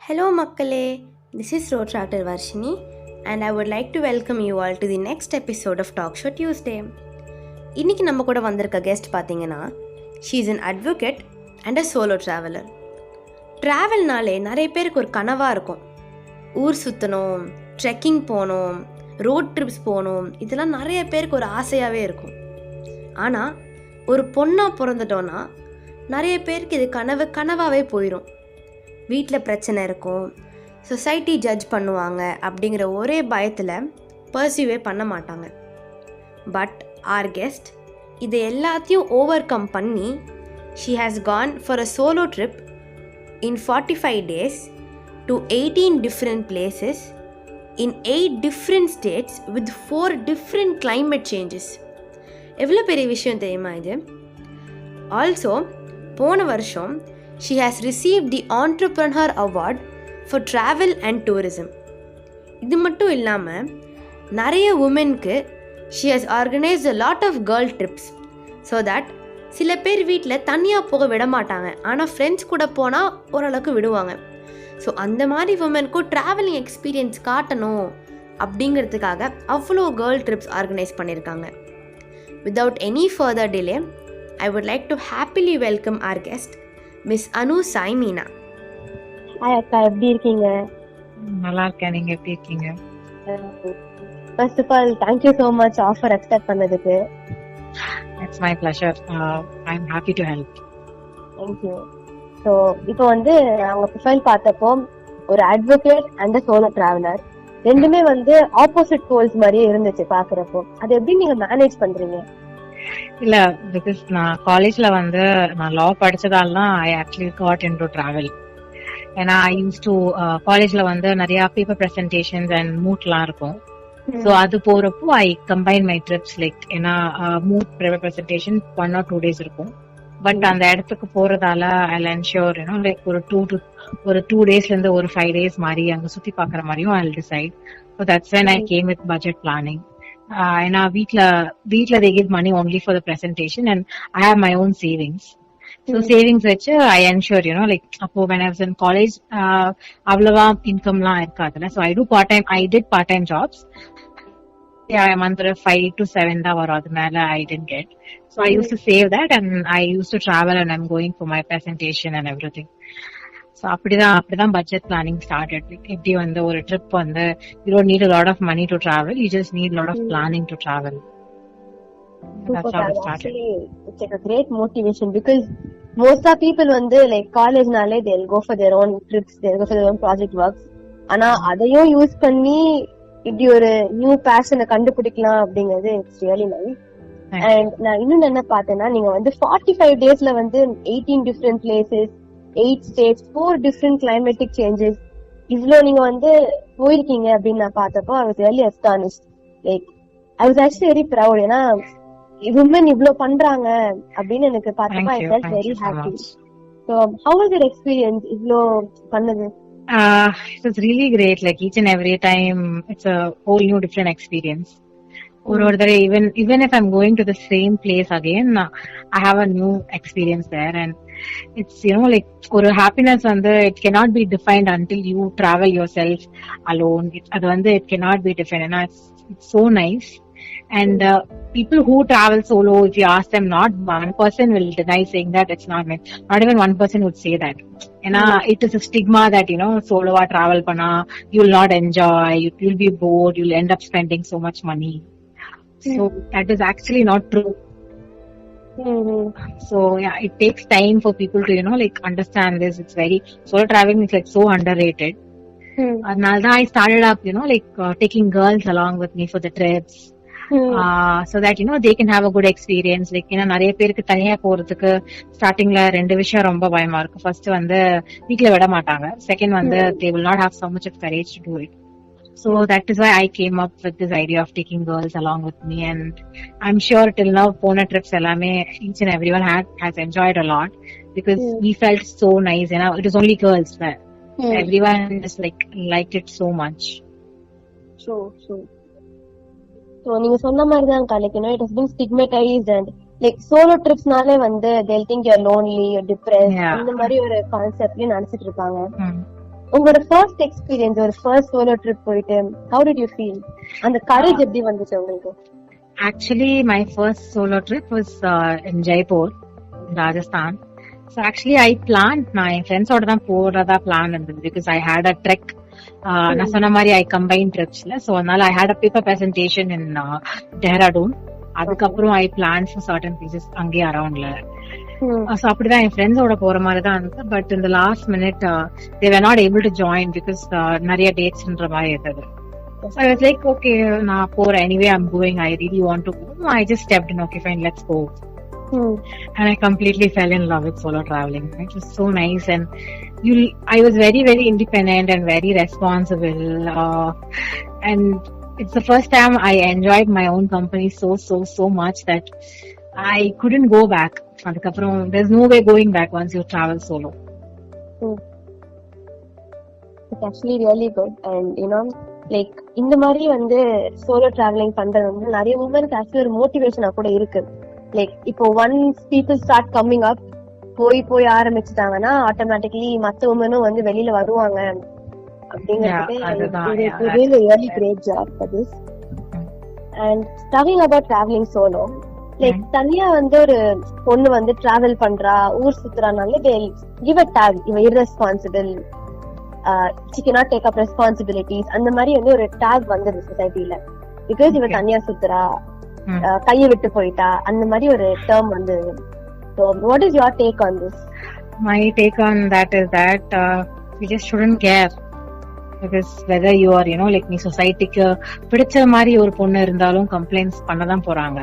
Hello Makkale, this is Rtr.Varshini and I would like to welcome you all to the next episode of Talkshow Tuesday. இன்னைக்கு நம்ம கூட வந்திருக்க guest பார்த்தீங்கன்னா she is an advocate and a solo traveler. ட்ராவல்னாலே நிறைய பேருக்கு ஒரு கனவாக இருக்கும். ஊர் சுற்றணும், ட்ரெக்கிங் போகணும், ரோட் ட்ரிப்ஸ் போகணும், இதெல்லாம் நிறைய பேருக்கு ஒரு ஆசையாகவே இருக்கும். ஆனால் ஒரு பொண்ணாக பிறந்துட்டோன்னா நிறைய பேருக்கு இது கனவாகவே போயிடும். வீட்டில் பிரச்சனை இருக்கும், சொசைட்டி ஜட்ஜ் பண்ணுவாங்க அப்படிங்கிற ஒரே பயத்தில் பர்சியூவே பண்ண மாட்டாங்க. பட் ஆர் கெஸ்ட் இதை எல்லாத்தையும் ஓவர் கம் பண்ணி she has gone for a solo trip in 45 days to 18 different places in 8 different states with 4 different climate changes. எவ்வளோ பெரிய விஷயம் தெரியுமா இது? ஆல்சோ போன வருஷம் she has received the EntreprenHER award for travel and tourism. இது மட்டும் இல்லாமல் நிறைய உமனுக்கு she has organized a lot of girl trips so that சில பேர் வீட்டில் தனியாக போக விட மாட்டாங்க, ஆனால் ஃப்ரெண்ட்ஸ் கூட போனால் ஓரளவுக்கு விடுவாங்க. ஸோ அந்த மாதிரி உமனுக்கும் ட்ராவலிங் எக்ஸ்பீரியன்ஸ் காட்டணும் அப்படிங்கிறதுக்காக அவ்வளோ கேர்ள் ட்ரிப்ஸ் ஆர்கனைஸ் பண்ணியிருக்காங்க. Without any further delay I would like to happily welcome our guest miss Anu Sai Meena. Hi அக்கா, எப்படி இருக்கீங்க? நல்லா இருக்கேன், நீங்க எப்படி இருக்கீங்க? First of all thank you so much offer accept பண்ணதுக்கு. It's my pleasure. I'm happy to help. Thank you. So இப்போ வந்து அவங்க ப்ரொஃபைல் பார்த்தப்போ ஒரு அட்வொகேட் அண்ட் சோலோ டிராவலர் ரெண்டுமே வந்து ஆப்போசிட் போல்ஸ் மாதிரியே இருந்துச்சு பாக்குறப்போ. அது எப்படி நீங்க மேனேஜ் பண்றீங்க? இல்ல, பிகாஸ் நான் காலேஜ்ல வந்து நான் லா படிச்சதால தான் I actually got into travel. ஏன்னா ஐ யூஸ் டு காலேஜ்ல வந்து நிறைய பேப்பர் பிரசன்டேஷன்ஸ் அண்ட் மூட்லாம் இருக்கும். ஸோ அது போறப்போ ஐ கம்பைன் மை ட்ரிப்ஸ் லைக் ஏன்னா mood paper presentation 1 or 2 days இருக்கும். பட் அந்த இடத்துக்கு போறதால ஐ என்ஷூர் லைக் ஒரு 2 daysல இருந்து ஒரு 5 days மாதிரி அங்க சுத்தி பாக்குற மாதிரியும் ஐ decide. So that's when I came with budget planning. ஏன்னா வீட்ல they give money only for the presentation and I have my own savings. So savings வச்சு I ensure like அப்போ when I was in college அவ்வளவா இன்கம்லாம் இருக்காதுல்ல. So I did part time jobs. month 5 to 7 தான் வரும், அது மேல I didn't get. So I used to save that and I used to travel and I'm going for my presentation and everything. So அப்படிதான் budget planning started. Like எப்படி வந்து ஒரு trip வந்து you don't need a lot of money to travel, you just need a lot of planning to travel. That's how it started. Actually, it's like a great motivation because most of people வந்து like காலேஜ்னாலே they'll go for their own trips, they'll go for their own project works. ஆனா அதையும் use பண்ணி இப்படி ஒரு new பேஷனை கண்டுபிடிக்கலாம் அப்படிங்கிறது it's really nice. And நான் இன்னும் என்ன பார்த்தேன்னா நீங்க வந்து 45 daysல வந்து 18 different places, 8 states, 4 different climatic changes இவ்ளோ நீங்க வந்து போயிருக்கீங்க அப்படின்னு நான் பார்த்தப்போ I was really astonished. Like I was actually very proud. ஏன்னா women இவ்ளோ பண்றாங்க அப்படின்னு எனக்கு பார்த்தப்போ I felt very happy. So how was your experience இவ்ளோ பண்ணது? It was really great. Like each and every time it's a whole new different experience. Or even if I'm going to the same place again, I have a new experience there. And it's like or happiness and it cannot be defined until you travel yourself alone. It cannot be defined. And it's so nice. And people who travel solo, if you ask them, not one person will deny saying that it's not nice. Not even one person would say that. And it is a stigma that solo travel panna you will not enjoy, you'll be bored, you'll end up spending so much money. So that is actually not true. So yeah, it takes time for people to like understand this. It's very solo traveling is like so underrated. And I started up like taking girls along with me for the trips. So that they can have a good experience. Like நிறைய பேருக்கு தனியா போறதுக்கு ஸ்டார்டிங்ல 2 விஷயம் ரொம்ப பயமா இருக்கு. First வந்து வீட்ல விட மாட்டாங்க, செகண்ட் வந்து they will not have so much of courage to do it. So that is why I came up with this idea of taking girls along with me, and I'm sure till now pona trips எல்லாமே each and everyone has enjoyed a lot because we felt so nice. It was only girls there. Everyone just liked it so much. So நீங்க சொன்ன மாதிரி தான் like it has been stigmatized and like solo tripsனாலே வந்து they'll think you're lonely, you're depressed, இந்த மாதிரி ஒரு கான்செப்ட்ல நினைச்சிட்டு இருக்காங்க. உங்களோட ஃபர்ஸ்ட் எக்ஸ்பீரியன்ஸ், ஒரு ஃபர்ஸ்ட் சோலோ ட்ரிப் போயிட்டு how did you feel? அந்த கரேஜ் எப்படி வந்துச்சு உங்களுக்கு? Actually, my first solo trip was in Jaipur, Rajasthan. So actually, I planned my friends oda dhan poradha plan irundhudu because I had a trek. Na sonna mari I combined trips la, so adnala I had a paper presentation in Dehradun. Adukaprom I planned for certain places ange around la. So appadha my friends oda pora mari dhan irundhu, but in the last minute they were not able to join because nariya dates indra mari irundhu. So I was like, okay, na pora anyway, I'm going, I really want to go. I just stepped in, okay fine, let's go. And I completely fell in love with solo traveling. It was so nice, and I was very, very independent and very responsible. And it's the first time I enjoyed my own company so much that I couldn't go back. There's no way going back once you travel solo. It's actually really good, and you know, like இந்த மாதிரி வந்து solo travelling பண்றது வந்து நிறைய உமனுக்கு actually ஒரு மோட்டிவேஷனா கூட இருக்கு. லைக் இப்போ once people start coming up, போய் ஆரம்பிச்சுட்டாங்கன்னா ஆட்டோமேட்டிக்கலி மத்த உமனும் வந்து வெளியில வருவாங்க அப்படிங்கிறது really great job for this. And talking about traveling solo, like தனியா வந்து ஒரு பொண்ணு வந்து டிராவல் பண்றா, ஊர் சுத்துறானாலே they give a tag, இவ irresponsible, she cannot take up responsibilities, அந்த மாதிரி வந்து ஒரு டாக் வந்தது சொசைட்டில. பிகாஸ் இவ தனியா சுத்துறா, கையை விட்டு போயிட்டா, அந்த மாதிரி ஒரு டேர்ம் வந்தது. So what is your take on this? My take on that is that we just shouldn't care, because whether you are, you know, like நீ சொசைட்டிக்கு பிடிச்ச மாதிரி ஒரு பொண்ணு இருந்தாலும் கம்ப்ளைண்ட்ஸ் பண்ணதான் போறாங்க.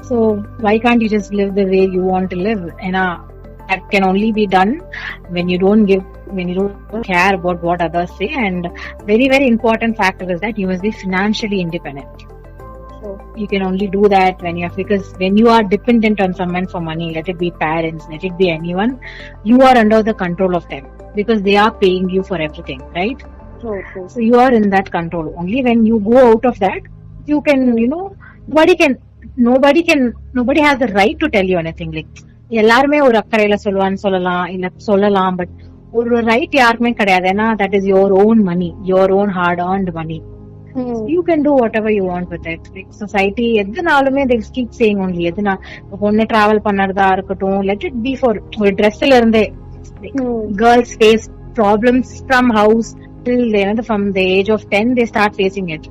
So why can't you just live the way you want to live? ஏன்னா that can only be done when you don't care about what others say. And very, very important factor is that you must be financially independent. You can only do that because when you are dependent on someone for money, let it be parents, let it be anyone, you are under the control of them because they are paying you for everything, right? True. So you are in that control. Only when you go out of that, you can, you know, nobody has the right to tell you anything. Like எல்லாருமே ஒரு அக்கறையில சொல்லலாம், but ஒரு right யாருக்குமே கிடையாது. ஏன்னா that is your own money, your own hard earned money. You can do whatever you want with it. Like society எதுனாலுமே they keep saying only, எதுனா பொண்ணு டிராவல் பண்ணறதா இருக்கட்டும், let it be for ஒரு ட்ரெஸ்ல இருந்தே girls face problems from house till from the age of 10 they start facing it.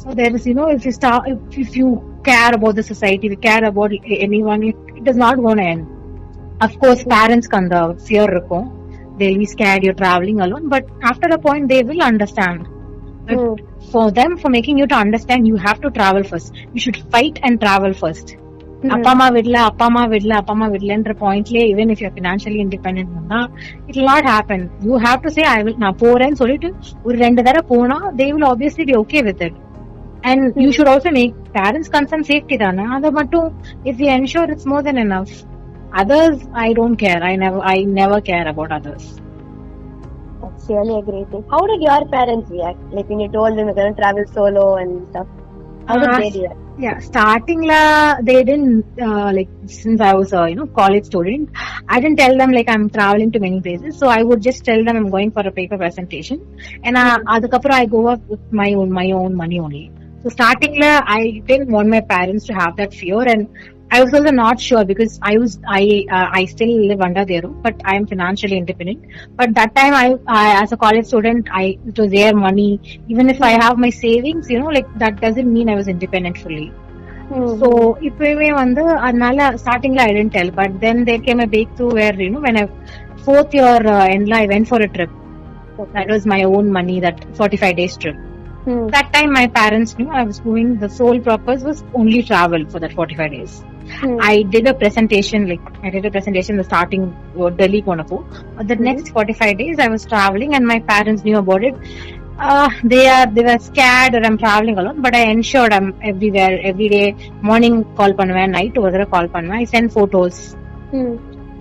So there is, you know, if you care about the society, if you care about anyone, it is not going to end. Of course, parents can the fear irukum, they'll be scared you're traveling alone, but after a point they will understand. But for them, for making you to understand, you have to travel first. You should fight and travel first. அப்பா அம்மா விடலன்ற பாயிண்ட்ல, even if you're financially independent, it will not happen. You have to say, நான் போறேன்னு சொல்லிட்டு ஒரு 2 தடவை போனா they will obviously be okay with it. And you should also make parents concern safety தானே, அதை மட்டும் if you ensure, it's more than enough. Others, I don't care. I never care about others. That's really a great thing. How did your parents react? Like when you told them you're going to travel solo and stuff, how did they react? Yeah, starting they didn't like, since I was a college student, I didn't tell them like I'm traveling to many places. So I would just tell them I'm going for a paper presentation, and adukapra I go up with my own money only. So starting I didn't want my parents to have that fear, and I was also not sure because I still live under their roof, but I am financially independent. But that time I as a college student, it was their money. Even if I have my savings, like that doesn't mean I was independent fully. So இப்பவே அதனால starting I didn't tell, but then there came a breakthrough where when I 4th year end I went for a trip. That was my own money, that 45 days trip. That time my parents knew I was going. The sole purpose was only travel for that 45 days. I did a presentation, the starting Delhi Konapo. The next 45 days I was traveling, and my parents knew about it. They were scared that I'm traveling alone, but I ensured I'm everywhere, every day. Morning call pannuven, night over call pannuven. I send photos.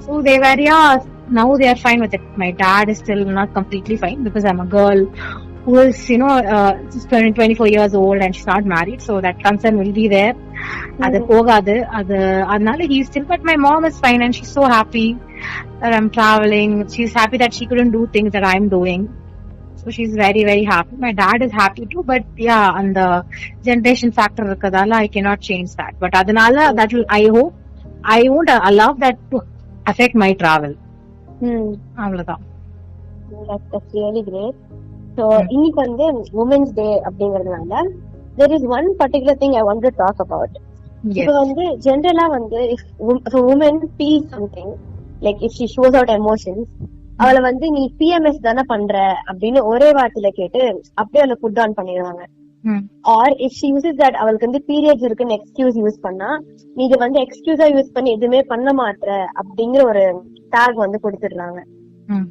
So they were, now they are fine with it. My dad is still not completely fine because I'm a girl who is 24 years old and she's not married, so that concern will be there. அது போகாது. அதனால he still, but my mom is fine and she's so happy that I'm traveling. She's happy that she couldn't do things that I'm doing. So she's very, very happy. My dad is happy too, but yeah, on the generation factor irukadala, I cannot change that. But adanala, that will, I hope, I won't allow that to affect my travel. Avladha. That's really great. So, இன்னைக்கு வந்து Women's Day அப்படிங்கறதுனால, there is one particular thing I want to talk about. இப்போ வந்து ஜெனரலா வந்து if a woman feels something, like if she shows out emotions, அவளை வந்து நீ PMS தானே பண்ற அப்படின்னு ஒரே வார்த்தையில கேட்டு அப்படியே அவளை புட் ஆன் பண்ணிடுவாங்க. Or if she uses that அவளுக்கு வந்து பீரியட்ஸ் இருக்குன்னு எக்ஸ்கியூஸ் யூஸ் பண்ணா, நீ இது வந்து எக்ஸ்கியூஸா யூஸ் பண்ணி எதுவுமே பண்ண மாட்ற அப்படிங்கிற ஒரு டாக் வந்து கொடுத்துடுறாங்க.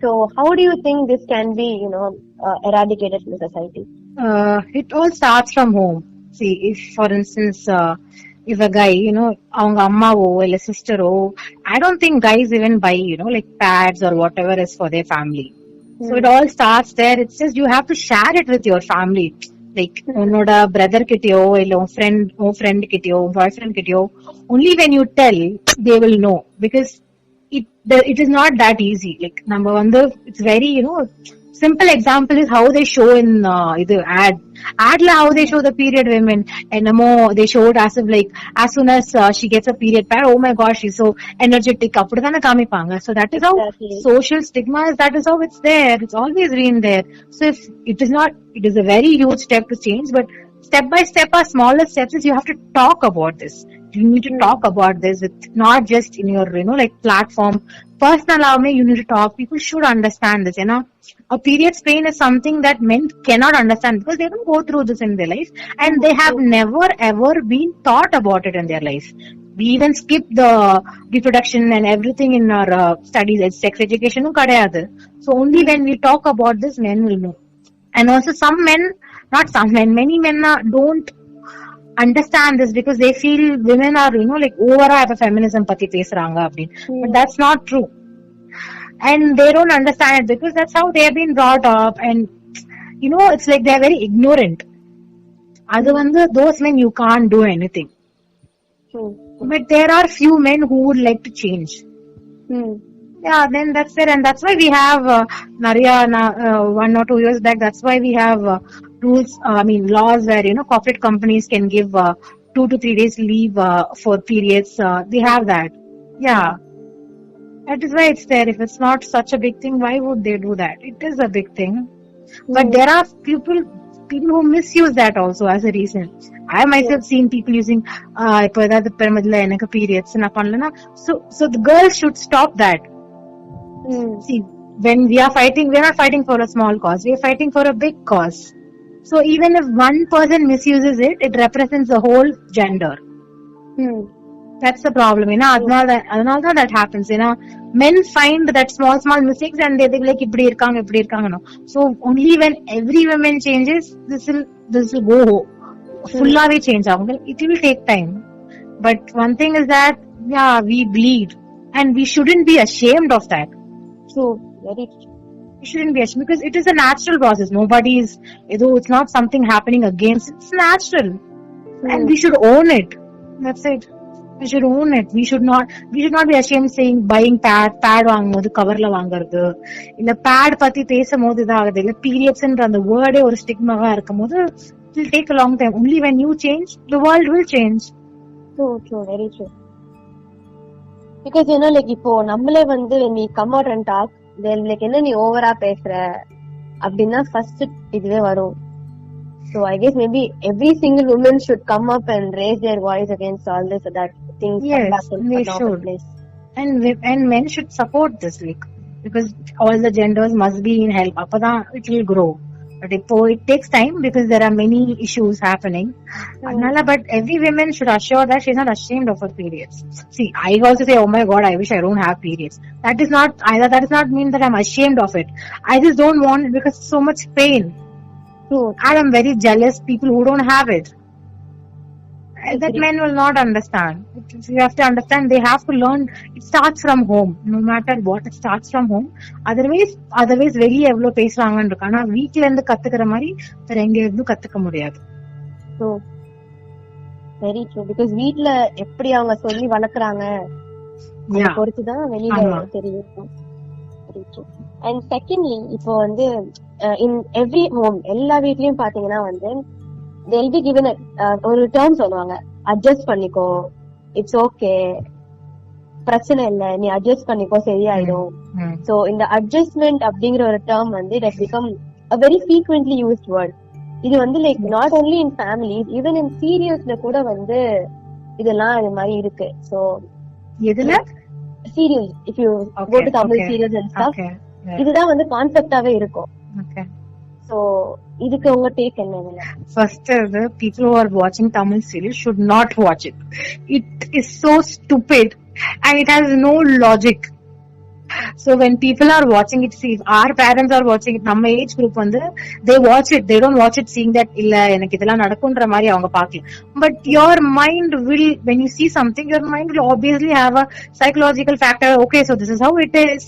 So how do you think this can be, eradicated in the society? It all starts from home. See, if for instance, if a guy, avanga ammavo illa sister-o, I don't think guys even buy, like pads or whatever is for their family. So it all starts there. It's just you have to share it with your family. Like, unoda brother kittiyo illa friend kittiyo, boyfriend kittiyo, only when you tell, they will know. Because it is not that easy. Like, number one, it's very, simple example is how they show in the ad la how they show the period women, and they show it as if like as soon as she gets a period pad, oh my gosh, she's so energetic, appadana kaamipanga. So that is how social stigma is, that is how it's there, it's always been there. So if it is a very huge step to change, but step by step, our smallest steps is you have to talk about this. You need to talk about this with not just in your like platform, personal way. You need to talk. People should understand this. A period's pain is something that men cannot understand because they don't go through this in their life, and they have never ever been taught about it in their life. We even skip the reproduction and everything in our studies. Sex education kadayadu. So only when we talk about this, men will know. And also many men don't understand this because they feel women are like over feminism pati pesranga appdi, but that's not true. And they don't understand it because that's how they have been brought up, and it's like they are very ignorant. Adu vandu those men you can't do anything. But there are few men who would like to change. Yeah, then that's it, and that's why we have 1 or 2 years back, that's why we have rules, laws where corporate companies can give 2 to 3 days leave for periods. They have that. Yeah, that is why it's there. If it's not such a big thing, why would they do that? It is a big thing, but there are people who misuse that also as a reason. I myself seen people using ipo edavadhu perimadla enakku periods na pannalana, so the girls should stop that. See, when we are not fighting for a small cause, we are fighting for a big cause. So even if one person misuses it, it represents the whole gender. That's the problem. Adnala that happens. Men find that small mistakes and they be like ipdi irukanga. So only when every woman changes, this will go full change. It will take time. But one thing is that we bleed, and we shouldn't be ashamed of that. So very true. You shouldn't be ashamed because it is a natural process. Nobody is, it's not something happening against. It's natural, and we should own it. That's it. We should own it. We should not be ashamed saying buying pad vaangumbodhu cover la vaangradhu illa pad patti pesumbodhu idagudhu illa periods endra and word or stigma ga irukumbodhu, it will take a long time. Only when you change, the world will change. True, very true. Because like இப்போ நம்மளே வந்து when we come out and talk, they'll like என்ன நீ ஓவரா பேசுற அப்படின்னா first இதுவே வரும். So I guess maybe every single woman should come up and raise their voice against all this, so that things come back in the proper place. And men should support this, like, because all the genders must be in help. Appada it will grow. But it takes time because there are many issues happening. But every woman should assure that she's not ashamed of her periods. See, I also say, oh my God, I wish I don't have periods. That does not mean that I'm ashamed of it. I just don't want it because it's so much pain. And I'm very jealous people who don't have it. That men will not understand. You have to understand, they have to learn. It starts from home. No matter what, it starts from home. Otherwise வெளிய எவ்வளவு பேசுறாங்கன்னு இருக்கு. ஆனா வீட்ல இருந்து கத்துக்கிற மாதிரி வேற எங்க இருந்து கத்துக்க முடியாது. Very true. பிகாஸ் வீட்ல எப்படி அவங்க சொல்லி வளர்க்குறாங்க Yeah. பொறுத்துதான் வெளியில ஆமா. தெரியும். அண்ட் செகண்ட்லி இப்போ வந்து இன் எவ்ரி ஹோம் எல்லா வீட்லயும் பாத்தீங்கன்னா வந்து they'll be given ஒரு டேர்ம் சொல்லுவாங்க, அட்ஜஸ்ட் பண்ணிக்கோ, இட்ஸ் ஓகே, பிரச்சனை இல்ல, நீ அட்ஜஸ்ட் பண்ணிக்கோ, சரியாயிடும். சோ இந்த அட்ஜஸ்ட்மெண்ட் அப்படிங்கிற ஒரு டேர்ம் வந்து it has become a very frequently used word. இது வந்து like not only in families, even in சீரியல்ஸ்ல கூட வந்து இதெல்லாம் இது மாதிரி இருக்கு. சோ எதுல serial, if you go to Tamil serials and stuff, இதுதான் வந்து கான்செப்டாவே இருக்கும். சோ இதுக்கு உங்க டேக் என்ன? First, the people who are watching Tamil series should not watch it. It is so stupid and it has no logic. So when people are watching it, see, our parents are watching it, நம்ம age group வந்து they watch it, they don't watch it seeing that இல்ல எனக்கு இதெல்லாம் நடக்கும்ன்ற மாதிரி அவங்க பார்க்கல. But your mind will, when you see something, your mind will obviously have a psychological factor. Okay, so this is how it is.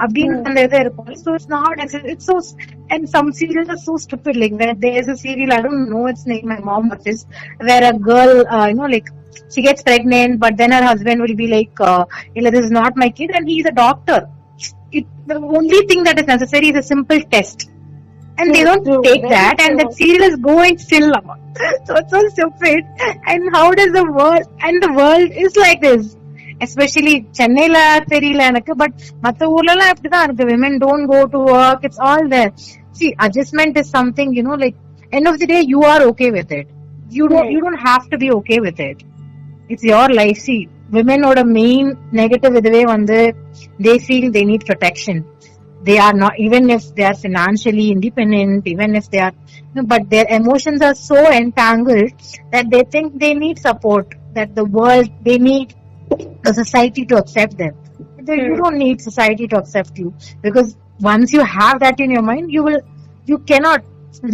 அப்படின்னு இருக்கும். So it's not, it's so, and some serials are so stupid. Like there's a serial, I don't know its name, my mom watches, where a girl, like she gets pregnant, but then her husband will be like, this is not my kid, and he's a doctor. The only thing that is necessary is a simple test, and they don't take that, and that serial is going still. So it's so stupid. And how does the world is like this? Especially சென்னையில தெரியல எனக்கு, but மத்த ஊர்ல எல்லாம் இப்படிதான் இருக்கு. women don't go to work, it's all there. See, adjustment is something, like end of the day you are okay with it. You don't have to be okay with it. It's your life. See, women oda main negative இதுவே வந்து they feel they need protection. They are not, even if they are financially independent, even if they are, but their emotions are so entangled that they think they need support, that the world, they need the society to accept them. You don't need society to accept you, because once you have that in your mind, you cannot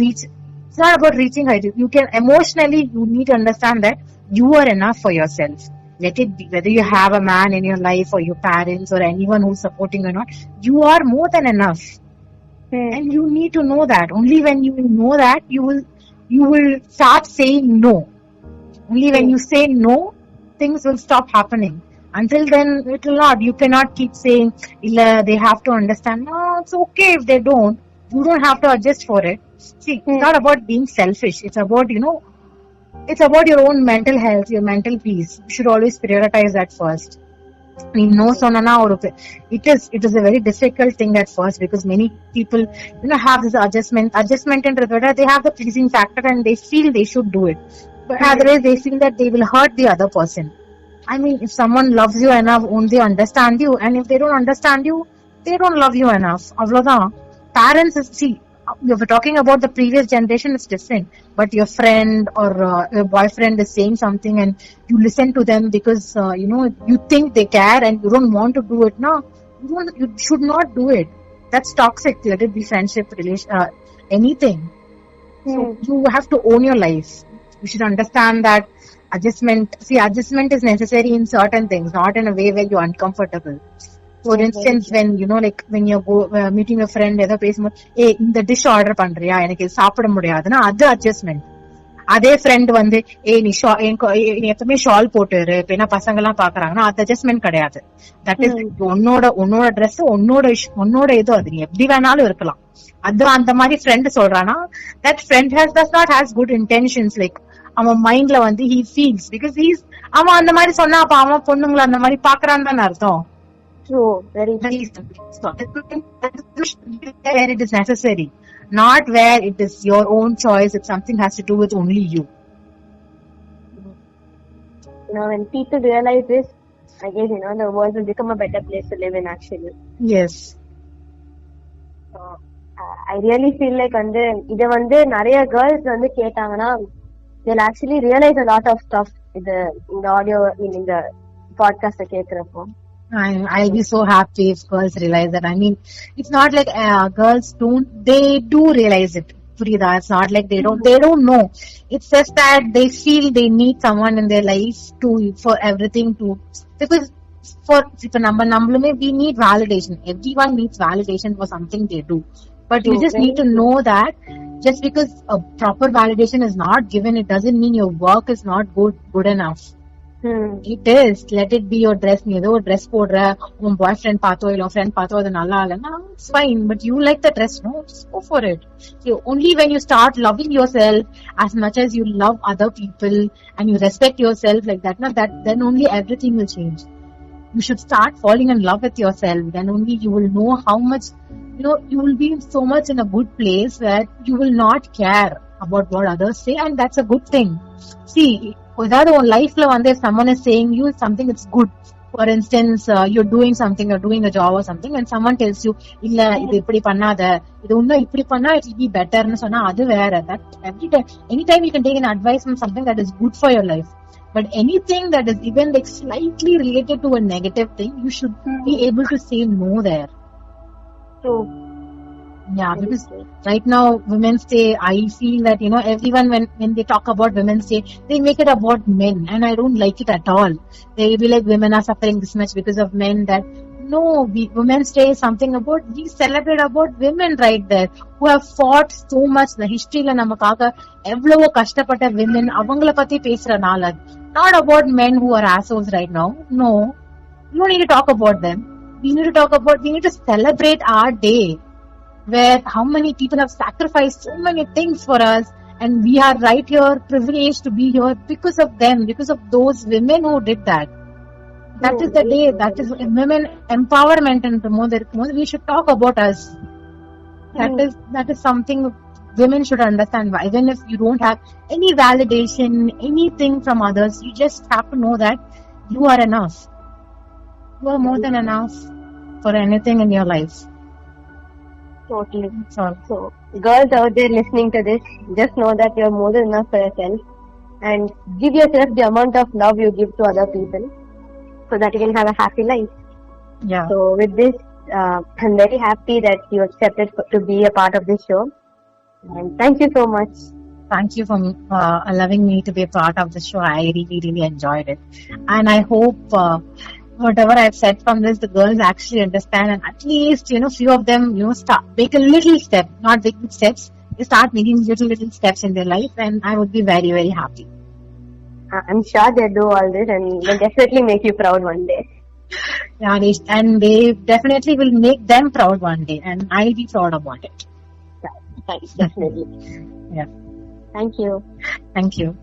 reach. It's not about reaching height. You can emotionally, you need to understand that you are enough for yourself. Let it be, whether you have a man in your life or your parents or anyone who's supporting you or not, you are more than enough. And you need to know that. Only when you know that, you will start saying no. Only when you say no, things will stop happening. Until then, it will not. You cannot keep saying, illa, they have to understand. No, it's okay if they don't. You don't have to adjust for it. See, it's not about being selfish. It's about, it's about your own mental health, your mental peace. You should always prioritize that first. No, sonana or it is a very difficult thing at first, because many people have this adjustment in Rtr, they have the pleasing factor and they feel they should do it, but otherwise they feel that they will hurt the other person. I mean, if someone loves you enough, won't they understand you? And if they don't understand you, they don't love you enough. Avlodhan. Parents, see, if we're talking about the previous generation, it's different. But your friend or your boyfriend is saying something and you listen to them because, you think they care and you don't want to do it. No, you should not do it. That's toxic. Let it be friendship, relation, anything. So you have to own your life. You should understand that adjustment is necessary in certain things, not in a way where you're uncomfortable. For instance, when when you're meeting a friend, ஏதோ பேசும்போது, இந்த dish order பண்றியா, எனக்கு இது சாப்பிட முடியாதுன்னா அது adjustment. அதே ஃப்ரெண்ட் வந்து நீ எப்பவுமே ஷால் போட்டுரு, இப்ப என்ன பசங்க எல்லாம் பாக்குறாங்கன்னா அது அட்ஜஸ்ட்மெண்ட் கிடையாது. தட் இஸ் உன்னோட ட்ரெஸ் உன்னோட இது, அது நீ எப்படி வேணாலும் இருக்கலாம். அது அந்த மாதிரி ஃப்ரெண்ட் சொல்றானா, that friend does not has good intentions. Like அவன் மைண்ட்ல வந்து he feels, because அவன் அந்த மாதிரி சொன்னா அப்ப அவன் பொண்ணுங்களை அந்த மாதிரி பாக்குறான்னு தானே அர்த்தம். True, very true. Where it is necessary, not where it is your own choice. If something has to do with only you. When people realize this, I guess the world will become a better place to live in. Actually, yes. I really feel like இத வந்து நிறைய girls வந்து கேட்டாங்கன்னா, they'll actually realize a lot of stuff. இந்த audio இந்த podcast கேக்குறப்போ, I'll be so happy if girls realize that. I mean, it's not like girls they do realize it. It's not like they don't know. It's just that they feel they need someone in their life for everything because we need validation. Everyone needs validation for something they do. But you just need to know that just because a proper validation is not given, it doesn't mean your work is not good enough. It is. Let it be your dress. நீ ஏதோ ஒரு dress போடுற, உன் பாய் friend பார்த்தோ இல்ல உன் friend பார்த்தோ அது நல்லா இல்லைன்னா it's fine, but you like the dress, no, just go for it. So only when you start loving yourself as much as you love other people and you respect yourself like that, then only everything will change. You should start falling in love with yourself. Then only you will know how much, you will be so much in a good place that you will not care about what others say, and that's a good thing. See, without your life la if someone is saying you something it's good, for instance, you're doing something, you're doing a job or something, and someone tells you illa idu ipdi pannada, idu unna ipdi panna it will be better nu sonna adu vera. That anytime you can take an advice from something that is good for your life, but anything that is even like slightly related to a negative thing, you should be able to say no there. So yeah, because right now Women's Day, I feel that everyone when they talk about Women's Day, they make it about men, and I don't like it at all. They will be like women are suffering this much because of men. That no, Women's Day is something about, we celebrate about women right there who have fought so much. The history la namakaka evlo kashtapatta women avangala patti pesra naal, not about men who are assholes right now. No, you don't need to talk about them. We need to celebrate our day, where how many people have sacrificed so many things for us, and we are right here privileged to be here because of them, because of those women who did that. That is the day. That is women empowerment, and more we should talk about us. That is something women should understand. Even if you don't have any validation, anything from others, you just have to know that you are enough. You are more than enough for anything in your life. Totally. So girls out there listening to this, just know that you're more than enough for yourself, and give yourself the amount of love you give to other people, so that you can have a happy life. Yeah. So with this, I'm very happy that you accepted to be a part of this show, and thank you so much. Thank you for allowing me to be a part of the show. I really, really enjoyed it, and I hope whatever I've said from this, the girls actually understand, and at least few of them start make a little step, not big steps. They start making little steps in their life, and I would be very, very happy. I'm sure they do all this, and they'll definitely make you proud one day. Yeah, and they definitely will make them proud one day, and I'll be proud about it. Thanks, definitely. Yeah. Thank you. Thank you.